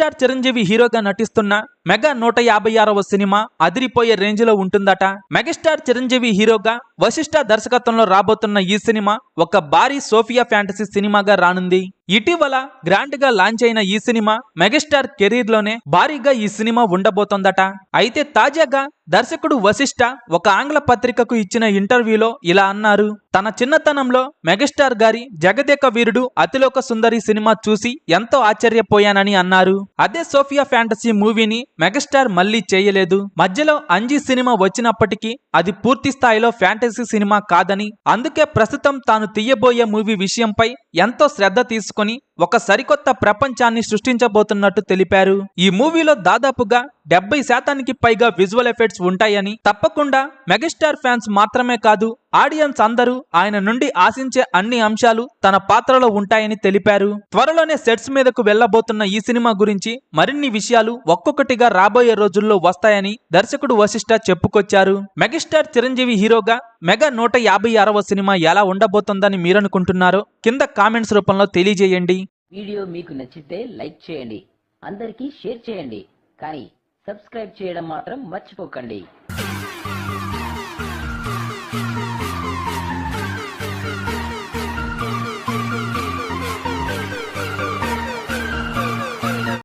Megastar Chiranjeevi హీరోగా నటిస్తున్న mega 156వ cinema అదిరిపోయే రేంజ్ లో ఉంటుందట. మెగాస్టార్ చిరంజీవి హీరోగా వశిష్ఠ దర్శకత్వంలో రాబోతున్న ఈ సినిమా ఒక భారీ సోఫియా ఫ్యాంటసీ సినిమాగా రానుంది. ఇటీవల గ్రాండ్ గా లాంచ్ అయిన ఈ సినిమా మెగాస్టార్ కెరీర్ లోనే భారీగా ఈ సినిమా ఉండబోతోందట. అయితే తాజాగా దర్శకుడు వశిష్ఠ ఒక ఆంగ్ల పత్రికకు ఇచ్చిన ఇంటర్వ్యూలో ఇలా అన్నారు. తన చిన్నతనంలో మెగాస్టార్ గారి జగదేక వీరుడు అతిలోక సుందరి సినిమా చూసి ఎంతో ఆశ్చర్యపోయానని అన్నారు. అదే సోఫియా ఫ్యాంటసీ మూవీని మెగాస్టార్ మళ్లీ చేయలేదు. మధ్యలో అంజీ సినిమా వచ్చినప్పటికీ అది పూర్తి స్థాయిలో ఫ్యాంటసీ సినిమా కాదని, అందుకే ప్రస్తుతం తాను తీయబోయే మూవీ విషయంపై ఎంతో శ్రద్ధ తీసుకొని ఒక సరికొత్త ప్రపంచాన్ని సృష్టించబోతున్నట్టు తెలిపారు. ఈ మూవీలో దాదాపుగా 70% పైగా విజువల్ ఎఫెక్ట్స్ ఉంటాయని, తప్పకుండా మెగాస్టార్ ఫ్యాన్స్ మాత్రమే కాదు ఆడియన్స్ అందరూ ఆయన నుండి ఆశించే అన్ని అంశాలు తన పాత్రలో ఉంటాయని తెలిపారు. త్వరలోనే సెట్స్ మీదకు వెళ్లబోతున్న ఈ సినిమా గురించి మరిన్ని విషయాలు ఒక్కొక్కటిగా రాబోయే రోజుల్లో వస్తాయని దర్శకుడు వశిష్ఠ చెప్పుకొచ్చారు. మెగాస్టార్ చిరంజీవి హీరోగా మెగా 156వ సినిమా ఎలా ఉండబోతోందని మీరనుకుంటున్నారో కింద కామెంట్స్ రూపంలో తెలియజేయండి. వీడియో మీకు నచ్చితే లైక్ చేయండి, అందరికీ షేర్ చేయండి, కానీ సబ్స్క్రైబ్ చేయడం మాత్రం మర్చిపోకండి.